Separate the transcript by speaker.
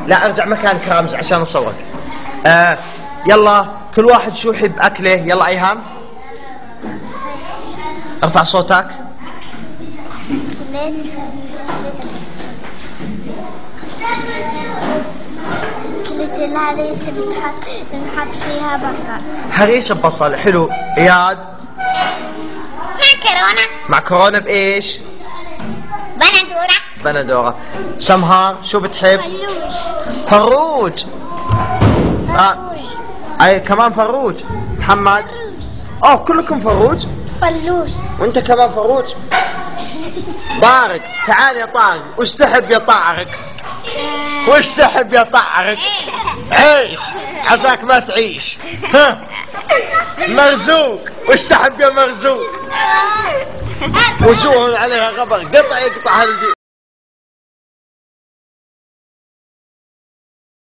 Speaker 1: لا ارجع مكانك يا رمز عشان اصورك. يلا كل واحد شو يحب اكله. يلا ايهام ارفع صوتك.
Speaker 2: كلت الهريسة بنحط فيها بصل.
Speaker 1: هريسة ببصل حلو. اياد
Speaker 2: معكرونة.
Speaker 1: معكرونة بايش؟ بندورة. سمهار شو بتحب؟ فروج. اي كمان فروج. محمد كلكم فروج.
Speaker 2: فلوش.
Speaker 1: وانت كمان فروج. طارق تعال يا طارق. وش تحب يا طارق؟ وش تحب يا طارق؟ عيش عساك ما تعيش. ها مرزوق. وش تحب يا مرزوق؟ وجوه عليها غبر. قطع يقطع